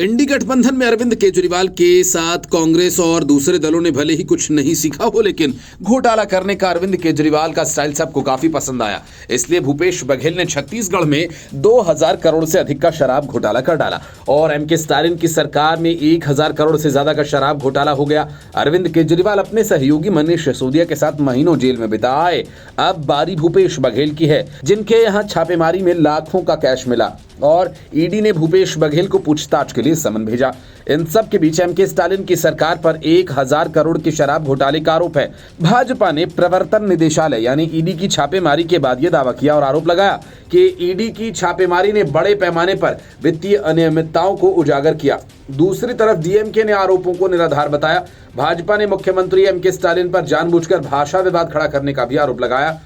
इंडी गठबंधन में अरविंद केजरीवाल के साथ कांग्रेस और दूसरे दलों ने भले ही कुछ नहीं सीखा हो, लेकिन घोटाला करने का अरविंद केजरीवाल का स्टाइल सबको काफी पसंद आया। इसलिए भूपेश बघेल ने छत्तीसगढ़ में 2000 करोड़ से अधिक का शराब घोटाला कर डाला और एमके स्टालिन की सरकार में 1000 करोड़ से ज्यादा का शराब घोटाला हो गया। अरविंद केजरीवाल अपने सहयोगी मनीष सिसोदिया के साथ महीनों जेल में बिता आए। अब बारी भूपेश बघेल की है, जिनके यहाँ छापेमारी में लाखों का कैश मिला और ईडी ने भूपेश बघेल को पूछताछ के लिए समन भेजा। इन सब के बीच एमके स्टालिन की सरकार पर 1000 करोड़ के शराब घोटाले का आरोप है। भाजपा ने प्रवर्तन निदेशालय यानी ईडी की छापेमारी के बाद यह दावा किया और आरोप लगाया कि ईडी की छापेमारी ने बड़े पैमाने पर वित्तीय अनियमितताओं को उजागर किया। दूसरी तरफ डीएमके ने आरोपों को निराधार बताया। भाजपा ने मुख्यमंत्री एमके स्टालिन पर जानबूझकर भाषा विवाद खड़ा करने का भी आरोप लगाया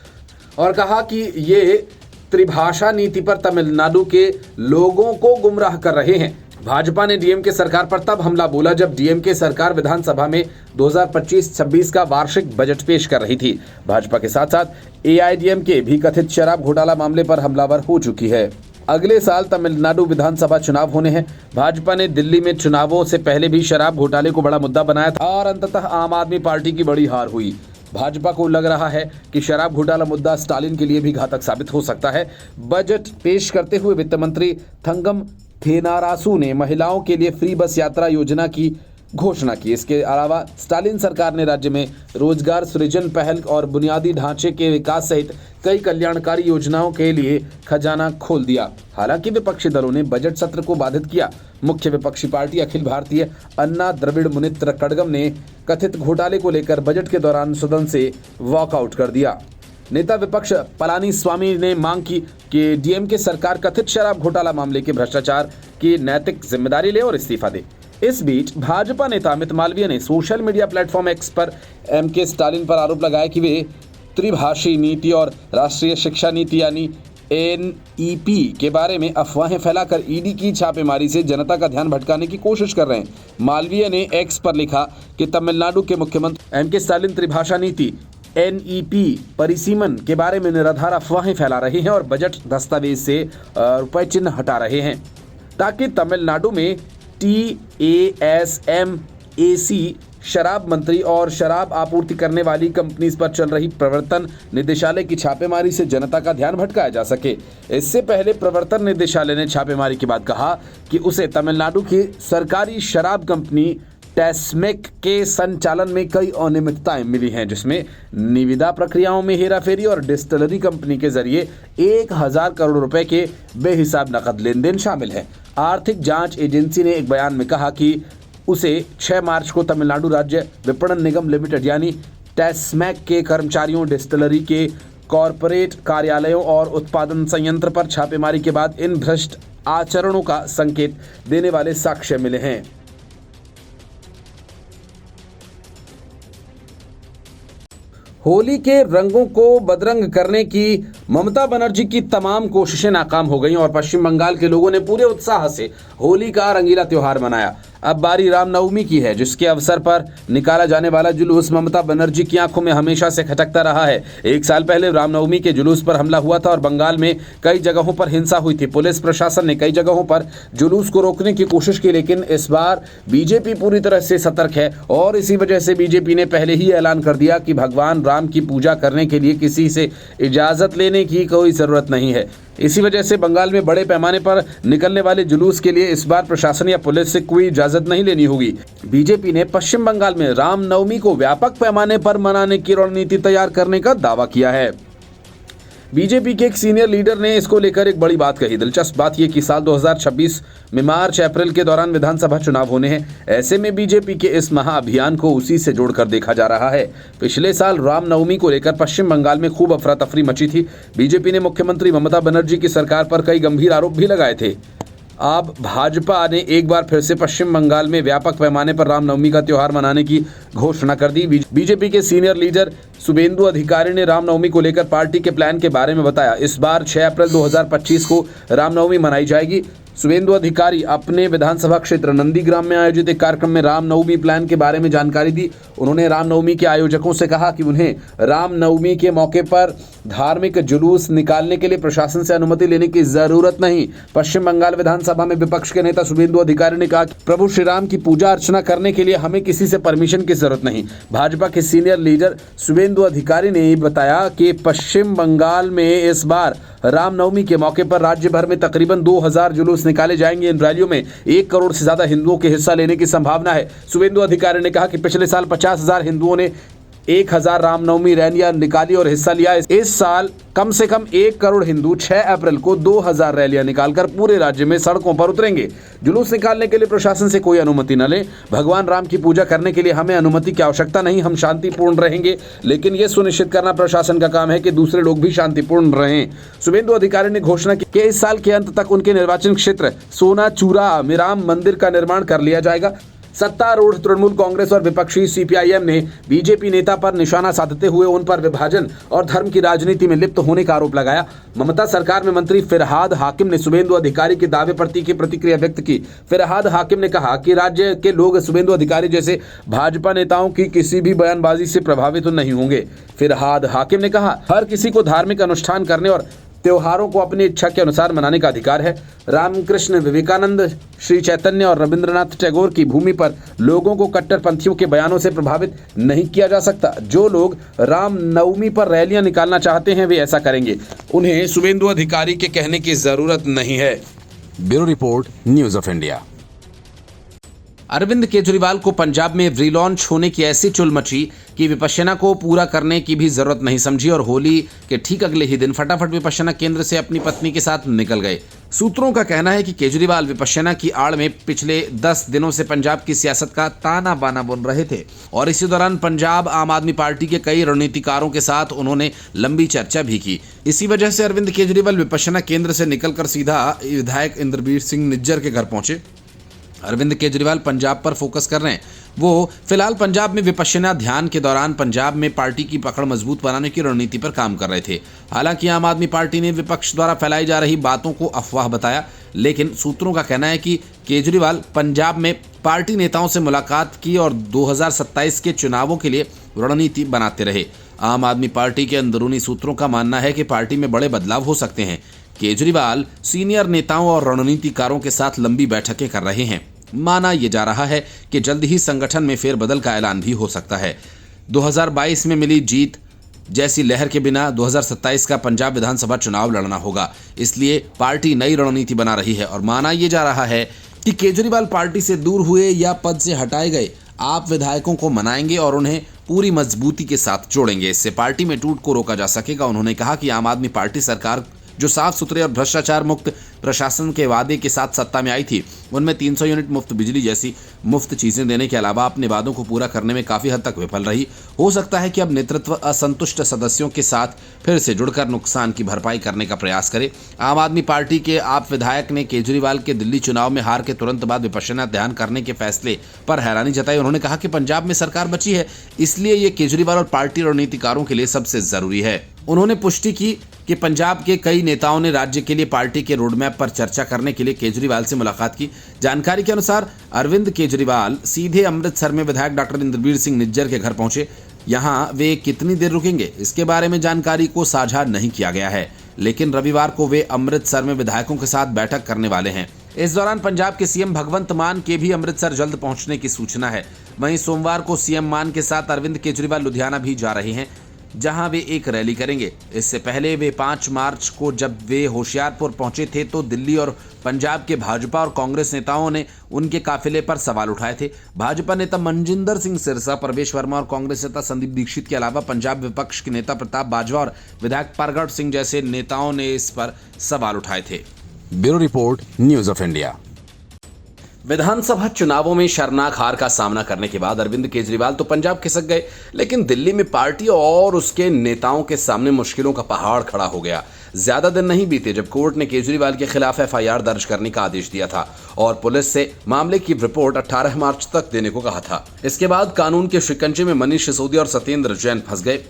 और कहा कि ये त्रिभाषा नीति पर तमिलनाडु के लोगों को गुमराह कर रहे हैं। भाजपा ने डीएमके सरकार पर तब हमला बोला जब डीएमके सरकार विधानसभा में 2025-26 का वार्षिक बजट पेश कर रही थी। भाजपा के साथ साथ एआईडीएमके भी कथित शराब घोटाला मामले पर हमलावर हो चुकी है। अगले साल तमिलनाडु विधानसभा चुनाव होने हैं। भाजपा ने दिल्ली में चुनावों से पहले भी शराब घोटाले को बड़ा मुद्दा बनाया था और अंततः आम आदमी पार्टी की बड़ी हार हुई। भाजपा को लग रहा है कि शराब घोटाला मुद्दा स्टालिन के लिए भी घातक साबित हो सकता है। बजट पेश करते हुए वित्त मंत्री थंगम थेनारासू ने महिलाओं के लिए फ्री बस यात्रा योजना की घोषणा की। इसके अलावा स्टालिन सरकार ने राज्य में रोजगार सृजन पहल और बुनियादी ढांचे के विकास सहित कई कल्याणकारी योजनाओं के लिए खजाना खोल दिया। हालांकि विपक्षी दलों ने बजट सत्र को बाधित किया। मुख्य विपक्षी पार्टी अखिल भारतीय अन्ना द्रविड़ मुनेत्र कड़गम ने कथित घोटाले को लेकर बजट के दौरान सदन से वॉकआउट कर दिया। नेता विपक्ष पलानी स्वामी ने मांग की कि डीएमके सरकार कथित शराब घोटाला मामले के भ्रष्टाचार की नैतिक जिम्मेदारी ले और इस्तीफा दे। इस बीच भाजपा नेता अमित मालवीय ने सोशल मीडिया प्लेटफॉर्म एक्स पर एमके स्टालिन पर आरोप लगाया कि वे त्रिभाषी नीति और राष्ट्रीय शिक्षा नीति यानी एनईपी के बारे में अफवाहें फैलाकर ईडी की छापेमारी से जनता का ध्यान भटकाने की कोशिश कर रहे हैं। मालवीय ने एक्स पर लिखा कि तमिलनाडु के मुख्यमंत्री एमके स्टालिन त्रिभाषा नीति एनईपी परिसीमन के बारे में निराधार अफवाहें फैला रहे हैं और बजट दस्तावेज से रुपए चिन्ह हटा रहे हैं ताकि तमिलनाडु में TASMAC शराब मंत्री और शराब आपूर्ति करने वाली कंपनी पर चल रही प्रवर्तन निदेशालय की छापेमारी से जनता का ध्यान भटकाया जा सके। इससे पहले प्रवर्तन निदेशालय ने छापेमारी के बाद कहा कि उसे तमिलनाडु की सरकारी शराब कंपनी टेस्मेक के संचालन में कई अनियमितताएं मिली हैं, जिसमें निविदा प्रक्रियाओं में हेराफेरी और डिस्टिलरी कंपनी के जरिए 1000 करोड़ रुपए के बेहिसाब नकद लेन देन शामिल है। आर्थिक जांच एजेंसी ने एक बयान में कहा कि उसे 6 मार्च को तमिलनाडु राज्य विपणन निगम लिमिटेड यानी टेस्मेक के कर्मचारियों, डिस्टिलरी के कॉरपोरेट कार्यालयों और उत्पादन संयंत्र पर छापेमारी के बाद इन भ्रष्ट आचरणों का संकेत देने वाले साक्ष्य मिले हैं। होली के रंगों को बदरंग करने की ममता बनर्जी की तमाम कोशिशें नाकाम हो गईं और पश्चिम बंगाल के लोगों ने पूरे उत्साह से होली का रंगीला त्योहार मनाया। अब बारी रामनवमी की है, जिसके अवसर पर निकाला जाने वाला जुलूस ममता बनर्जी की आंखों में हमेशा से खटकता रहा है। 1 साल पहले रामनवमी के जुलूस पर हमला हुआ था और बंगाल में कई जगहों पर हिंसा हुई थी। पुलिस प्रशासन ने कई जगहों पर जुलूस को रोकने की कोशिश की, लेकिन इस बार बीजेपी पूरी तरह से सतर्क है और इसी वजह से बीजेपी ने पहले ही ऐलान कर दिया कि भगवान राम की पूजा करने के लिए किसी से इजाजत लेने की कोई जरूरत नहीं है। इसी वजह से बंगाल में बड़े पैमाने पर निकलने वाले जुलूस के लिए इस बार प्रशासन या पुलिस से कोई इजाजत नहीं लेनी होगी। बीजेपी ने पश्चिम बंगाल में रामनवमी को व्यापक पैमाने पर मनाने की रणनीति तैयार करने का दावा किया है। बीजेपी के एक सीनियर लीडर ने इसको लेकर एक बड़ी बात कही। दिलचस्प बात यह कि साल 2026 में मार्च अप्रैल के दौरान विधानसभा चुनाव होने हैं। ऐसे में बीजेपी के इस महाअभियान को उसी से जोड़कर देखा जा रहा है। पिछले साल रामनवमी को लेकर पश्चिम बंगाल में खूब अफरा तफरी मची थी। बीजेपी ने मुख्यमंत्री ममता बनर्जी की सरकार पर कई गंभीर आरोप भी लगाए थे। अब भाजपा ने एक बार फिर से पश्चिम बंगाल में व्यापक पैमाने पर रामनवमी का त्योहार मनाने की घोषणा कर दी। बीजेपी के सीनियर लीडर शुभेंदु अधिकारी ने रामनवमी को लेकर पार्टी के प्लान के बारे में बताया। इस बार 6 अप्रैल 2025 को रामनवमी मनाई जाएगी। शुभेंदु अधिकारी अपने विधानसभा क्षेत्र नंदीग्राम में आयोजित एक कार्यक्रम में रामनवमी प्लान के बारे में जानकारी दी। उन्होंने रामनवमी के आयोजकों से कहा कि उन्हें रामनवमी के मौके पर धार्मिक जुलूस निकालने के लिए प्रशासन से अनुमति लेने की जरूरत नहीं। पश्चिम बंगाल विधानसभा में विपक्ष के नेता शुभेंदु अधिकारी ने कहा कि प्रभु श्री राम की पूजा अर्चना करने के लिए हमें किसी से परमिशन की जरूरत नहीं। भाजपा के सीनियर लीडर शुभेंदु अधिकारी ने बताया कि पश्चिम बंगाल में इस बार रामनवमी के मौके पर राज्य भर में तकरीबन 2000 जुलूस निकाले जाएंगे। इन रैलियों में 1 करोड़ से ज्यादा हिंदुओं के हिस्सा लेने की संभावना है। शुभेंदु अधिकारी ने कहा कि पिछले साल 50,000 हिंदुओं ने 1000 रामनवमी रैलियां निकाली और हिस्सा लिया। इस साल कम से कम 1 करोड़ हिंदू 6 अप्रैल को 2000 रैलियां निकालकर पूरे राज्य में सड़कों पर उतरेंगे। जुलूस निकालने के लिए प्रशासन से कोई अनुमति न ले। भगवान राम की पूजा करने के लिए हमें अनुमति की आवश्यकता नहीं। हम शांतिपूर्ण रहेंगे, लेकिन यह सुनिश्चित करना प्रशासन का काम है कि दूसरे लोग भी शांतिपूर्ण रहें। शुभेंदु अधिकारी ने घोषणा की कि इस साल के अंत तक उनके निर्वाचन क्षेत्र सोनाचूरा में राम मंदिर का निर्माण कर लिया जाएगा। सत्तारूढ़ तृणमूल कांग्रेस और विपक्षी सीपीआईएम ने बीजेपी नेता पर निशाना साधते हुए उन पर विभाजन और धर्म की राजनीति में लिप्त होने का आरोप लगाया। ममता सरकार में मंत्री फिरहाद हाकिम ने शुभेंदु अधिकारी के दावे पर तीखी प्रतिक्रिया व्यक्त की। फिरहाद हाकिम ने कहा कि राज्य के लोग शुभेंदु अधिकारी जैसे भाजपा नेताओं की किसी भी बयानबाजी से प्रभावित नहीं होंगे। फिरहाद हाकिम ने कहा, हर किसी को धार्मिक अनुष्ठान करने और त्योहारों को अपनी इच्छा के अनुसार मनाने का अधिकार है। रामकृष्ण विवेकानंद, श्री चैतन्य और रविंद्रनाथ टैगोर की भूमि पर लोगों को कट्टरपंथियों के बयानों से प्रभावित नहीं किया जा सकता। जो लोग रामनवमी पर रैलियां निकालना चाहते हैं वे ऐसा करेंगे। उन्हें शुभेंदु अधिकारी के कहने की जरूरत नहीं है। Bureau report, news of India. Arvind Kejriwal को पंजाब में रीलॉन्च होने की ऐसी चुल मची कि विपश्यना को पूरा करने की भी जरूरत नहीं समझी और होली के ठीक अगले ही दिन फटाफट विपश्यना केंद्र से अपनी पत्नी के साथ निकल गए। सूत्रों का कहना है कि केजरीवाल विपश्यना की आड़ में पिछले 10 दिनों से पंजाब की सियासत का ताना बाना बुन रहे थे और इसी दौरान पंजाब आम आदमी पार्टी के कई रणनीतिकारों के साथ उन्होंने लंबी चर्चा भी की। इसी वजह से अरविंद केजरीवाल विपश्यना केंद्र से निकलकर सीधा विधायक इंद्रवीर सिंह निज्जर के घर पहुंचे। अरविंद केजरीवाल पंजाब पर फोकस कर रहे हैं। वो फिलहाल पंजाब में विपश्यना ध्यान के दौरान पंजाब में पार्टी की पकड़ मजबूत बनाने की रणनीति पर काम कर रहे थे। हालांकि आम आदमी पार्टी ने विपक्ष द्वारा फैलाई जा रही बातों को अफवाह बताया, लेकिन सूत्रों का कहना है कि केजरीवाल पंजाब में पार्टी नेताओं से मुलाकात की और 2027 के चुनावों के लिए रणनीति बनाते रहे। आम आदमी पार्टी के अंदरूनी सूत्रों का मानना है कि पार्टी में बड़े बदलाव हो सकते हैं। केजरीवाल सीनियर नेताओं और रणनीतिकारों के साथ लंबी बैठकें कर रहे हैं। माना यह जा रहा है कि जल्द ही संगठन में फेरबदल का ऐलान भी हो सकता है। 2022 में मिली जीत जैसी लहर के बिना 2027 का पंजाब विधानसभा चुनाव लड़ना होगा, इसलिए पार्टी नई रणनीति बना रही है और माना यह जा रहा है कि केजरीवाल पार्टी से दूर हुए या पद से हटाए गए आप विधायकों को मनाएंगे और उन्हें पूरी मजबूती के साथ जोड़ेंगे। इससे पार्टी में टूट को रोका जा सकेगा। उन्होंने कहा कि आम आदमी पार्टी सरकार जो साफ सुथरे और भ्रष्टाचार मुक्त प्रशासन के वादे के साथ सत्ता में आई थी, उनमें 300 यूनिट मुफ्त बिजली जैसी मुफ्त चीजें देने के अलावा अपने वादों को पूरा करने में काफी हद तक विफल रही। हो सकता है कि अब नेतृत्व असंतुष्ट सदस्यों के साथ फिर से जुड़कर नुकसान की भरपाई करने का प्रयास करे। आम आदमी पार्टी के आप विधायक ने केजरीवाल के दिल्ली चुनाव में हार के तुरंत बाद विपश्यना ध्यान करने के फैसले पर हैरानी जताई। उन्होंने कहा कि पंजाब में सरकार बची है, इसलिए ये केजरीवाल और पार्टी रणनीतिकारों के लिए सबसे जरूरी है। उन्होंने पुष्टि की कि पंजाब के कई नेताओं ने राज्य के लिए पार्टी के रोडमैप पर चर्चा करने के लिए केजरीवाल से मुलाकात की। जानकारी के अनुसार अरविंद केजरीवाल सीधे अमृतसर में विधायक डॉक्टर इंद्रवीर सिंह निज्जर के घर पहुंचे। यहां वे कितनी देर रुकेंगे, इसके बारे में जानकारी को साझा नहीं किया गया है, लेकिन रविवार को वे अमृतसर में विधायकों के साथ बैठक करने वाले हैं। इस दौरान पंजाब के सीएम भगवंत मान के भी अमृतसर जल्द पहुंचने की सूचना है। वहीं सोमवार को सीएम मान के साथ अरविंद केजरीवाल लुधियाना भी जा रहे हैं, जहां वे एक रैली करेंगे। इससे पहले वे 5 मार्च को जब वे होशियारपुर पहुंचे थे तो दिल्ली और पंजाब के भाजपा और कांग्रेस नेताओं ने उनके काफिले पर सवाल उठाए थे। भाजपा नेता मनजिंदर सिंह सिरसा, प्रवेश वर्मा और कांग्रेस नेता संदीप दीक्षित के अलावा पंजाब विपक्ष के नेता प्रताप बाजवा और विधायक परगट सिंह जैसे नेताओं ने इस पर सवाल उठाए थे। Bureau report, news of India. विधानसभा चुनावों में शर्मनाक हार का सामना करने के बाद अरविंद केजरीवाल तो पंजाब खिसक गए, लेकिन दिल्ली में पार्टी और उसके नेताओं के सामने मुश्किलों का पहाड़ खड़ा हो गया। ज्यादा दिन नहीं बीते जब कोर्ट ने केजरीवाल के खिलाफ एफआईआर दर्ज करने का आदेश दिया था और पुलिस से मामले की रिपोर्ट 18 मार्च तक देने को कहा था। इसके बाद कानून के शिकंजे में मनीष सिसोदिया और सत्येंद्र जैन फंस गए।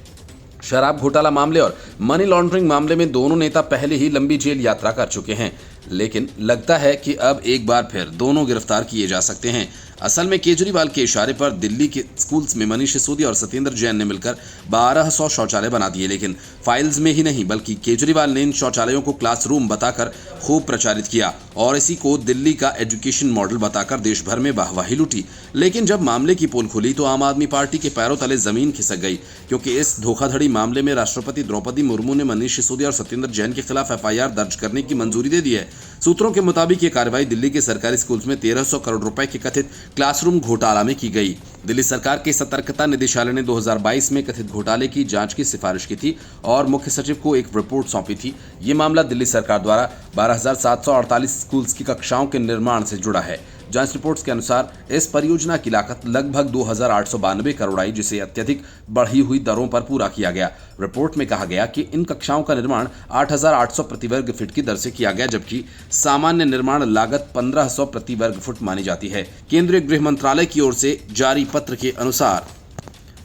शराब घोटाला मामले और मनी लॉन्ड्रिंग मामले में दोनों नेता पहले ही लंबी जेल यात्रा कर चुके हैं। लेकिन लगता है कि अब एक बार फिर दोनों गिरफ्तार किए जा सकते हैं। असल में केजरीवाल के इशारे पर दिल्ली के स्कूल्स में मनीष सिसोदिया और सत्येंद्र जैन ने मिलकर 1200 शौचालय बना दिए, लेकिन फाइल्स में ही नहीं बल्कि केजरीवाल ने इन शौचालयों को क्लासरूम बताकर खूब प्रचारित किया और इसी को दिल्ली का एजुकेशन मॉडल बताकर देश भर में वाहवाही लूटी। लेकिन जब मामले की पोल खुली तो आम आदमी पार्टी के पैरों तले जमीन खिसक गई, क्योंकि इस धोखाधड़ी मामले में राष्ट्रपति द्रौपदी मुर्मू ने मनीष सिसोदिया और सत्येंद्र जैन के खिलाफ FIR दर्ज करने की मंजूरी दे दी है। सूत्रों के मुताबिक ये कार्रवाई दिल्ली के सरकारी स्कूल्स में 1300 करोड़ रुपए के कथित क्लासरूम घोटाला में की गई। दिल्ली सरकार के सतर्कता निदेशालय ने 2022 में कथित घोटाले की जांच की सिफारिश की थी और मुख्य सचिव को एक रिपोर्ट सौंपी थी। ये मामला दिल्ली सरकार द्वारा 12,748 स्कूल्स की कक्षाओं के निर्माण से जुड़ा है। जांच रिपोर्ट्स के अनुसार इस परियोजना की लागत लगभग 2,892 करोड़ आई, जिसे अत्यधिक बढ़ी हुई दरों पर पूरा किया गया। रिपोर्ट में कहा गया कि इन कक्षाओं का निर्माण 8,800 प्रति वर्ग फीट की दर से किया गया, जबकि सामान्य निर्माण लागत 1,500 प्रति वर्ग फुट मानी जाती है। केंद्रीय गृह मंत्रालय की ओर से जारी पत्र के अनुसार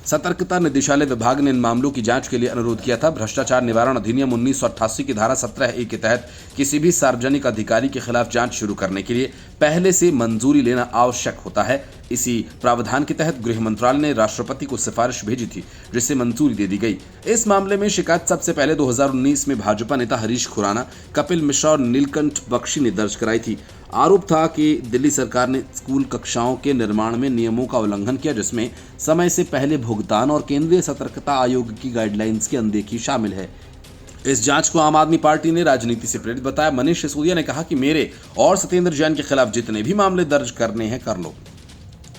सतर्कता निदेशालय विभाग ने इन मामलों की जांच के लिए अनुरोध किया था। भ्रष्टाचार निवारण अधिनियम 1988 की धारा 17A के तहत किसी भी सार्वजनिक अधिकारी के खिलाफ जांच शुरू करने के लिए पहले से मंजूरी लेना आवश्यक होता है। इसी प्रावधान के तहत गृह मंत्रालय ने राष्ट्रपति को सिफारिश भेजी थी, जिसे मंजूरी दे दी गई। इस मामले में शिकायत सबसे पहले 2019 में भाजपा नेता हरीश खुराना, कपिल मिश्रा और नीलकंठ बख्शी ने दर्ज कराई थी। आरोप था कि दिल्ली सरकार ने स्कूल कक्षाओं के निर्माण में नियमों का उल्लंघन किया, जिसमें समय से पहले भुगतान और केंद्रीय सतर्कता आयोग की गाइडलाइंस की अनदेखी शामिल है। इस जांच को आम आदमी पार्टी ने राजनीति से प्रेरित बताया। मनीष सिसोदिया ने कहा कि मेरे और सत्येंद्र जैन के खिलाफ जितने भी मामले दर्ज करने हैं कर लो।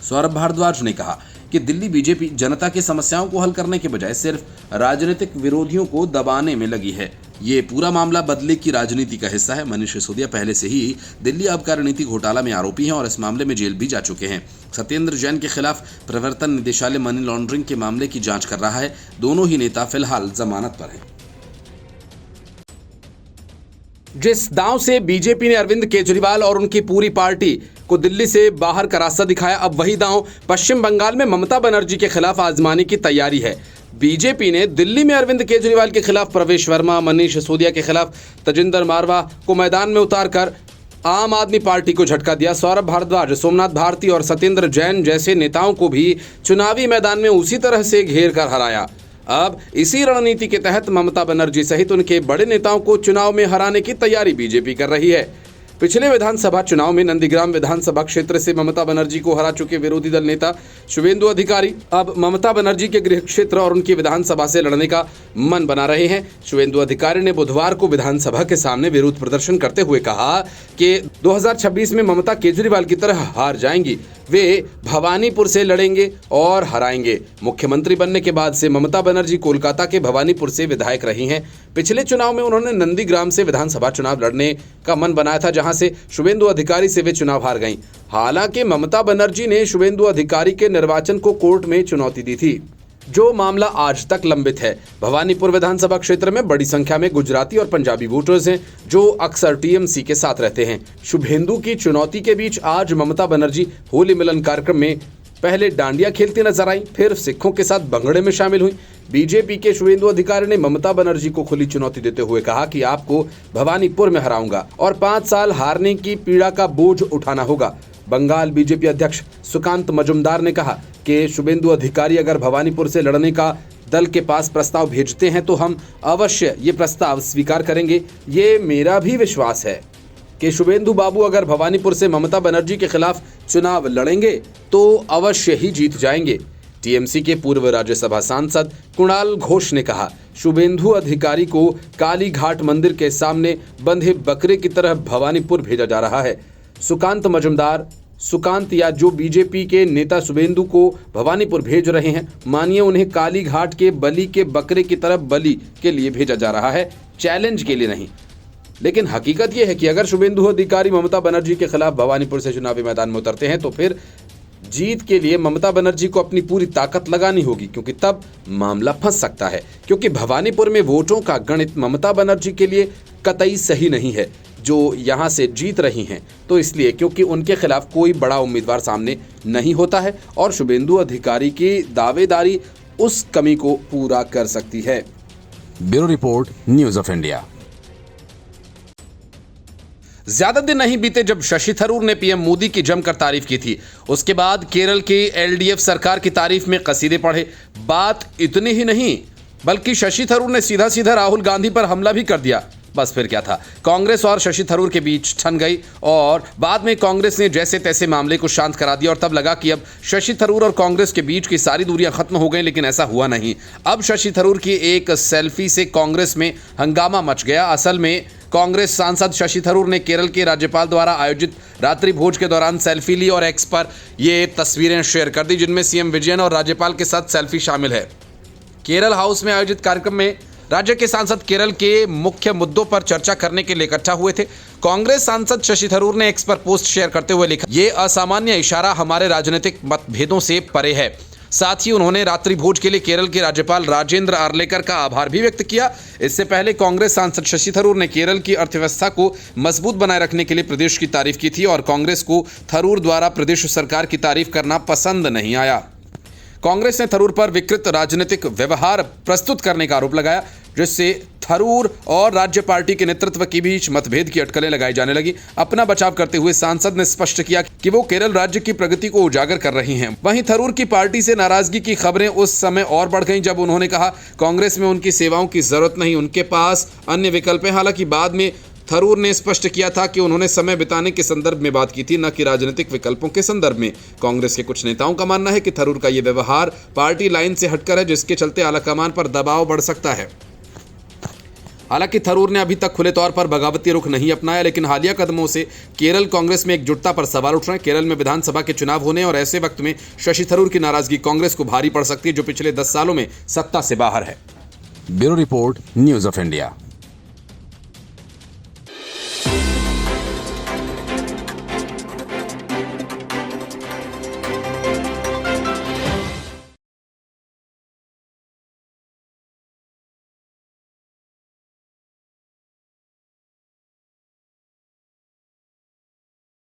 सौरभ भारद्वाज ने कहा कि दिल्ली बीजेपी जनता की समस्याओं को हल करने के बजाय सिर्फ राजनीतिक विरोधियों को दबाने में लगी है। ये पूरा मामला बदले की राजनीति का हिस्सा है। मनीष सिसोदिया पहले से ही दिल्ली आबकारी नीति घोटाला में आरोपी हैं और इस मामले में जेल भी जा चुके हैं। सत्येंद्र जैन के खिलाफ प्रवर्तन निदेशालय मनी लॉन्ड्रिंग के मामले की जांच कर रहा है। दोनों ही नेता फिलहाल जमानत पर हैं। जिस दांव से बीजेपी ने अरविंद केजरीवाल और उनकी पूरी पार्टी को दिल्ली से बाहर का रास्ता दिखाया, अब वही दांव पश्चिम बंगाल में ममता बनर्जी के खिलाफ आजमाने की तैयारी है। बीजेपी ने दिल्ली में अरविंद केजरीवाल के खिलाफ प्रवेश वर्मा, मनीष सिसोदिया के खिलाफ तजिंदर मारवा को मैदान में उतारकर आम आदमी पार्टी को झटका दिया। सौरभ भारद्वाज, सोमनाथ भारती और सत्येंद्र जैन जैसे नेताओं को भी चुनावी मैदान में उसी तरह से घेर कर हराया। अब इसी रणनीति के तहत ममता बनर्जी सहित उनके बड़े नेताओं को चुनाव में हराने की तैयारी बीजेपी कर रही है। पिछले विधानसभा चुनाव में नंदीग्राम विधानसभा क्षेत्र से ममता बनर्जी को हरा चुके विरोधी दल नेता शुभेंदु अधिकारी अब ममता बनर्जी के गृह क्षेत्र और उनकी विधानसभा से लड़ने का मन बना रहे हैं। शुभेंदु अधिकारी ने बुधवार को विधानसभा के सामने विरोध प्रदर्शन करते हुए कहा कि 2026 में ममता केजरीवाल की तरह हार जाएंगी। वे भवानीपुर से लड़ेंगे और हराएंगे। मुख्यमंत्री बनने के बाद से ममता बनर्जी कोलकाता के भवानीपुर से विधायक रही हैं। पिछले चुनाव में उन्होंने नंदीग्राम से विधानसभा चुनाव लड़ने का मन बनाया था, जहां से शुभेंदु अधिकारी से वे चुनाव हार गईं। हालांकि ममता बनर्जी ने शुभेंदु अधिकारी के निर्वाचन को कोर्ट में चुनौती दी थी, जो मामला आज तक लंबित है। भवानीपुर विधानसभा क्षेत्र में बड़ी संख्या में गुजराती और पंजाबी वोटर्स हैं, जो अक्सर टीएमसी के साथ रहते हैं। शुभेंदु की चुनौती के बीच आज ममता बनर्जी होली मिलन कार्यक्रम में पहले डांडिया खेलती नजर आई, फिर सिखों के साथ भंगड़े में शामिल हुई। बीजेपी के शुभेंदु अधिकारी ने ममता बनर्जी को खुली चुनौती देते हुए कहा कि आपको भवानीपुर में हराऊंगा और 5 साल हारने की पीड़ा का बोझ उठाना होगा। बंगाल बीजेपी अध्यक्ष सुकांत मजुमदार ने कहा कि शुभेंदु अधिकारी अगर भवानीपुर से लड़ने का दल के पास प्रस्ताव भेजते हैं तो हम अवश्य ये प्रस्ताव स्वीकार करेंगे। ये मेरा भी विश्वास है कि शुभेंदु बाबू अगर भवानीपुर से ममता बनर्जी के खिलाफ चुनाव लड़ेंगे तो अवश्य ही जीत जाएंगे। टीएमसी के पूर्व राज्यसभा सांसद कुणाल घोष ने कहा, शुभेंदु अधिकारी को काली घाट मंदिर के सामने बंधे बकरे की तरह भवानीपुर भेजा जा रहा है। सुकांत मजुमदार, सुकांत या जो बीजेपी के नेता शुभेंदु को भवानीपुर भेज रहे हैं, मानिए उन्हें काली घाट के बलि के बकरे की तरफ बलि के लिए भेजा जा रहा है, चैलेंज के लिए नहीं। लेकिन हकीकत यह है कि अगर शुभेंदु अधिकारी ममता बनर्जी के खिलाफ भवानीपुर से चुनावी मैदान में उतरते हैं तो फिर जीत के लिए ममता बनर्जी को अपनी पूरी ताकत लगानी होगी, क्योंकि तब मामला फंस सकता है। क्योंकि भवानीपुर में वोटों का गणित ममता बनर्जी के लिए कतई सही नहीं है, जो यहां से जीत रही हैं, तो इसलिए क्योंकि उनके खिलाफ कोई बड़ा उम्मीदवार सामने नहीं होता है और शुभेंदु अधिकारी की दावेदारी उस कमी को पूरा कर सकती है। Bureau report, news of India. ज्यादा दिन नहीं बीते जब शशि थरूर ने पीएम मोदी की जमकर तारीफ की थी। उसके बाद केरल की एलडीएफ सरकार की तारीफ में कसीदे पढ़े। बात इतनी ही नहीं बल्कि शशि थरूर ने सीधा सीधा राहुल गांधी पर हमला भी कर दिया। बस फिर क्या था, कांग्रेस और शशि थरूर के बीच ठन गई और बाद में कांग्रेस ने जैसे तैसे मामले को शांत करा दिया और तब लगा कि अब शशि थरूर और कांग्रेस के बीच की सारी दूरियां खत्म हो गई, लेकिन ऐसा हुआ नहीं। अब शशि थरूर की एक सेल्फी से कांग्रेस में हंगामा मच गया। असल में कांग्रेस सांसद शशि थरूर ने केरल के राज्यपाल द्वारा आयोजित रात्रि भोज के दौरान सेल्फी ली और एक्स पर ये तस्वीरें शेयर कर दी, जिनमें सीएम विजयन और राज्यपाल के साथ सेल्फी शामिल है। केरल हाउस में आयोजित कार्यक्रम में राज्य के सांसद केरल के मुख्य मुद्दों पर चर्चा करने के लिए इकट्ठा हुए थे। कांग्रेस सांसद शशि थरूर ने एक्स पर पोस्ट शेयर करते हुए लिखा, ये असामान्य इशारा हमारे राजनीतिक मतभेदों से परे है। साथ ही उन्होंने रात्रि भोज के लिए केरल के राज्यपाल राजेंद्र आर्लेकर का आभार भी व्यक्त किया। इससे पहले कांग्रेस सांसद शशि थरूर ने केरल की अर्थव्यवस्था को मजबूत बनाए रखने के लिए प्रदेश की तारीफ की थी और कांग्रेस को थरूर द्वारा प्रदेश सरकार की तारीफ करना पसंद नहीं आया। कांग्रेस ने थरूर पर विकृत राजनीतिक व्यवहार प्रस्तुत करने का आरोप लगाया, जिससे थरूर और राज्य पार्टी के नेतृत्व के बीच मतभेद की अटकलें लगाई जाने लगी। अपना बचाव करते हुए सांसद ने स्पष्ट किया कि वो केरल राज्य की प्रगति को उजागर कर रही हैं। वहीं थरूर की पार्टी से नाराजगी की खबरें उस समय और बढ़ गईं जब उन्होंने कहा कांग्रेस में उनकी सेवाओं की जरूरत नहीं, उनके पास अन्य विकल्प हैं। हालांकि बाद में थरूर ने स्पष्ट किया था कि उन्होंने समय बिताने के संदर्भ में बात की थी, न कि राजनीतिक विकल्पों के संदर्भ में। कांग्रेस के कुछ नेताओं का मानना है कि थरूर का यह व्यवहार पार्टी लाइन से हटकर है, जिसके चलते आलाकमान पर दबाव बढ़ सकता है। हालांकि थरूर ने अभी तक खुले तौर पर बगावती रुख नहीं अपनाया, लेकिन हालिया कदमों से केरल कांग्रेस में एकजुटता पर सवाल उठ रहे हैं। केरल में विधानसभा के चुनाव होने और ऐसे वक्त में शशि थरूर की नाराजगी कांग्रेस को भारी पड़ सकती है, जो पिछले 10 सालों में सत्ता से बाहर है। Bureau report, news of India.